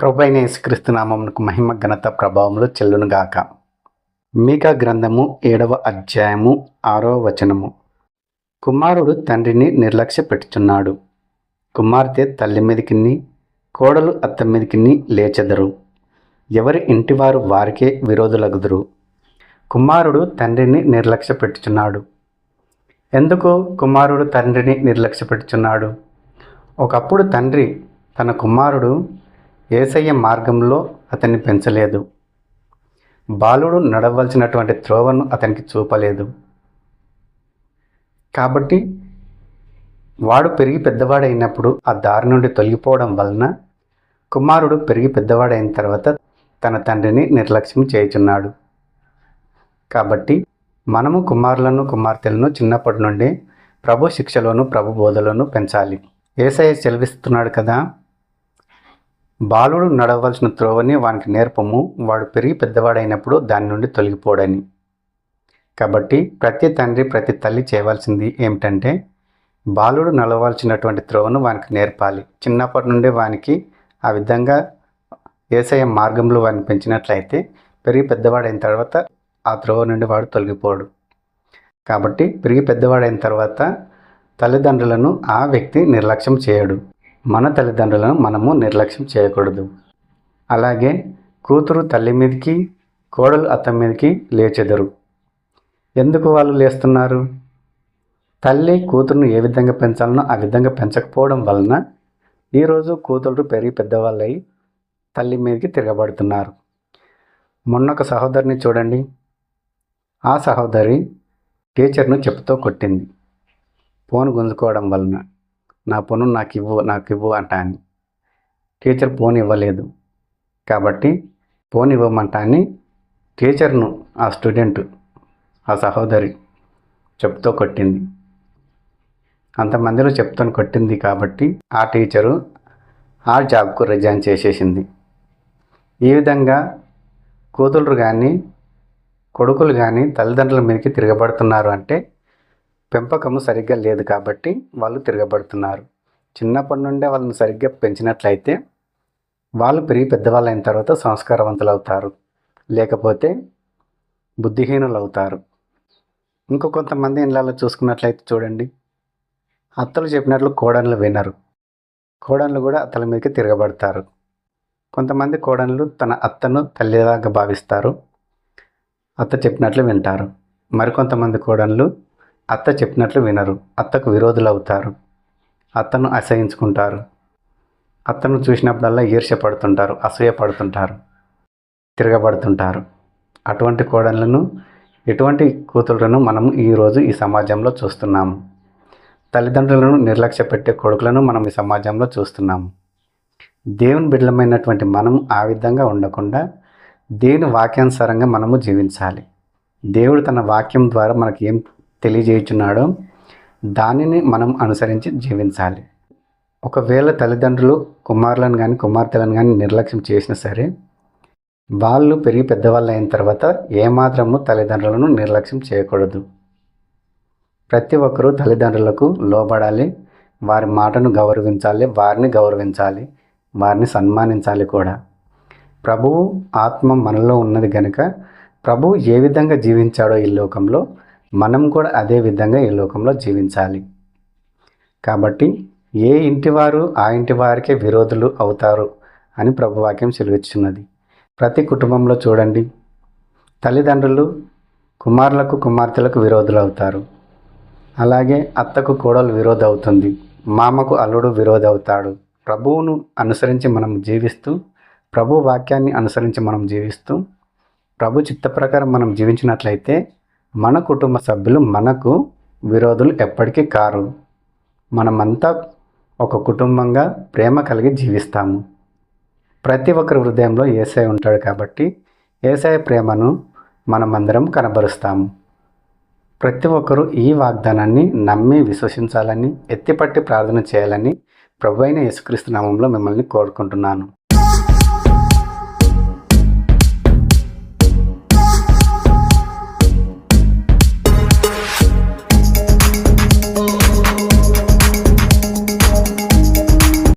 ప్రభువైన యేసుక్రీస్తు నామమునకు మహిమ ఘనత ప్రభావములు చెల్లునుగాక. మీకా గ్రంథము 7వ అధ్యాయము 6వ వచనము. కుమారుడు తండ్రిని నిర్లక్ష్య పెట్టుచున్నాడు. కుమార్తె తల్లి మీదికిని, కోడలు అత్త మీదికిని లేచెదరు. ఎవరి ఇంటివారు వారికే విరోధులగుదురు. కుమారుడు తండ్రిని నిర్లక్ష్య పెట్టుచున్నాడు. ఎందుకు కుమారుడు తండ్రిని నిర్లక్ష్య పెట్టుచున్నాడు? ఒకప్పుడు తండ్రి తన కుమారుడు యేసయ్య మార్గంలో అతన్ని పెంచలేదు. బాలుడు నడవలసినటువంటి త్రోవను అతనికి చూపలేదు. కాబట్టి వాడు పెరిగి పెద్దవాడైనప్పుడు ఆ దారి నుండి తొలగిపోవడం వలన కుమారుడు పెరిగి పెద్దవాడైన తర్వాత తన తండ్రిని నిర్లక్ష్యం చేయుచున్నాడు. కాబట్టి మనము కుమారులను కుమార్తెలను చిన్నప్పటి నుండి ప్రభు శిక్షలోను ప్రభు బోధలోను పెంచాలి. యేసయ్య సెలవిస్తున్నాడు కదా, బాలుడు నడవలసిన త్రోవని వానికి నేర్పము, వాడు పెరిగి పెద్దవాడైనప్పుడు దాని నుండి తొలగిపోడని. కాబట్టి ప్రతి తండ్రి ప్రతి తల్లి చేయవలసింది ఏమిటంటే, బాలుడు నడవలసినటువంటి త్రోవను వానికి నేర్పాలి. చిన్నప్పటి నుండి వానికి ఆ విధంగా యేసయ్య మార్గంలో వాడిని పెంచినట్లయితే పెరిగి పెద్దవాడైన తర్వాత ఆ త్రోవ నుండి వాడు తొలగిపోడు. కాబట్టి పెరిగి పెద్దవాడైన తర్వాత తల్లిదండ్రులను ఆ వ్యక్తి నిర్లక్ష్యం చేయడు. మన తల్లిదండ్రులను మనము నిర్లక్ష్యం చేయకూడదు. అలాగే కూతురు తల్లి మీదకి, కోడలు అత్త మీదకి లేచెదరు. ఎందుకు వాళ్ళు లేస్తున్నారు? తల్లి కూతురును ఏ విధంగా పెంచాలనో ఆ విధంగా పెంచకపోవడం వలన ఈరోజు కూతురు పెరిగి పెద్దవాళ్ళై తల్లి మీదకి తిరగబడుతున్నారు. మొన్న ఒక సహోదరిని చూడండి. ఆ సహోదరి టీచర్ను చెప్పుతో కొట్టింది, ఫోన్ గుంజుకోవడం వలన. నా ఫోను నాకు ఇవ్వు అంటా అని. టీచర్ ఫోన్ ఇవ్వలేదు. కాబట్టి ఫోన్ ఇవ్వమంటా అని టీచర్ను ఆ స్టూడెంట్, ఆ సహోదరి చెప్పుతో కొట్టింది. అంతమందిలో చెప్తూ కొట్టింది కాబట్టి ఆ టీచరు ఆ జాబ్కు రిజైన్ చేసేసింది. ఈ విధంగా కూతుళ్ళు కానీ కొడుకులు కానీ తల్లిదండ్రుల మీదకి తిరగబడుతున్నారు అంటే పెంపకము సరిగ్గా లేదు కాబట్టి వాళ్ళు తిరగబడుతున్నారు. చిన్నప్పటి నుండే వాళ్ళని సరిగ్గా పెంచినట్లయితే వాళ్ళు పెరిగి పెద్దవాళ్ళు అయిన తర్వాత సంస్కారవంతులు అవుతారు, లేకపోతే బుద్ధిహీనులు అవుతారు. ఇంకో కొంతమంది ఇళ్ళలో చూసుకున్నట్లయితే చూడండి, అత్తలు చెప్పినట్లు కోడన్లు వినరు. కోడన్లు కూడా అత్తల మీదకి తిరగబడతారు. కొంతమంది కోడన్లు తన అత్తను తల్లిలాగా భావిస్తారు, అత్త చెప్పినట్లు వింటారు. మరికొంతమంది కోడన్లు అత్త చెప్పినట్లు వినరు, అత్తకు విరోధులు అవుతారు, అత్తను అసహించుకుంటారు, అత్తను చూసినప్పుడల్లా ఈర్ష్య పడుతుంటారు, అసూయ పడుతుంటారు, తిరగబడుతుంటారు. అటువంటి కోడళ్లను, ఎటువంటి కూతుళ్లను మనం ఈరోజు ఈ సమాజంలో చూస్తున్నాము. తల్లిదండ్రులను నిర్లక్ష్య పెట్టే కొడుకులను మనం ఈ సమాజంలో చూస్తున్నాము. దేవుని బిడ్డలమైనటువంటి మనం ఆ విధంగా ఉండకుండా దేవుని వాక్యానుసారంగా మనము జీవించాలి. దేవుడు తన వాక్యం ద్వారా మనకి ఏం తెలియజేయుచున్నాడో దానిని మనం అనుసరించి జీవించాలి. ఒకవేళ తల్లిదండ్రులు కుమారులను కానీ కుమార్తెలను కానీ నిర్లక్ష్యం చేసినా సరే, వాళ్ళు పెరిగి పెద్దవాళ్ళు అయిన తర్వాత ఏమాత్రము తల్లిదండ్రులను నిర్లక్ష్యం చేయకూడదు. ప్రతి ఒక్కరూ తల్లిదండ్రులకు లోబడాలి, వారి మాటను గౌరవించాలి, వారిని గౌరవించాలి, వారిని సన్మానించాలి కూడా. ప్రభువు ఆత్మ మనలో ఉన్నది కనుక ప్రభువు ఏ విధంగా జీవించాడో ఈ లోకంలో మనం కూడా అదే విధంగా ఈ లోకంలో జీవించాలి. కాబట్టి ఏ ఇంటివారు ఆ ఇంటి వారికే విరోధులు అవుతారు అని ప్రభువాక్యం సెలవిస్తున్నది. ప్రతి కుటుంబంలో చూడండి, తల్లిదండ్రులు కుమారులకు కుమార్తెలకు విరోధులు అవుతారు. అలాగే అత్తకు కోడలు విరోధి అవుతుంది, మామకు అల్లుడు విరోధి అవుతాడు. ప్రభువును అనుసరించి మనం జీవిస్తూ, ప్రభు వాక్యాన్ని అనుసరించి మనం జీవిస్తూ, ప్రభు చిత్త ప్రకారం మనం జీవించినట్లయితే మన కుటుంబ సభ్యులు మనకు విరోధులు ఎప్పటికీ కారు. మనమంతా ఒక కుటుంబంగా ప్రేమ కలిగి జీవిస్తాము. ప్రతి ఒక్కరి హృదయంలో యేసయ్య ఉంటాడు కాబట్టి యేసయ్య ప్రేమను మనమందరం కనబరుస్తాము. ప్రతి ఒక్కరూ ఈ వాగ్దానాన్ని నమ్మి విశ్వసించాలని, ఎత్తిపట్టి ప్రార్థన చేయాలని ప్రభువైన యేసుక్రీస్తు నామంలో మిమ్మల్ని కోరుకుంటున్నాను.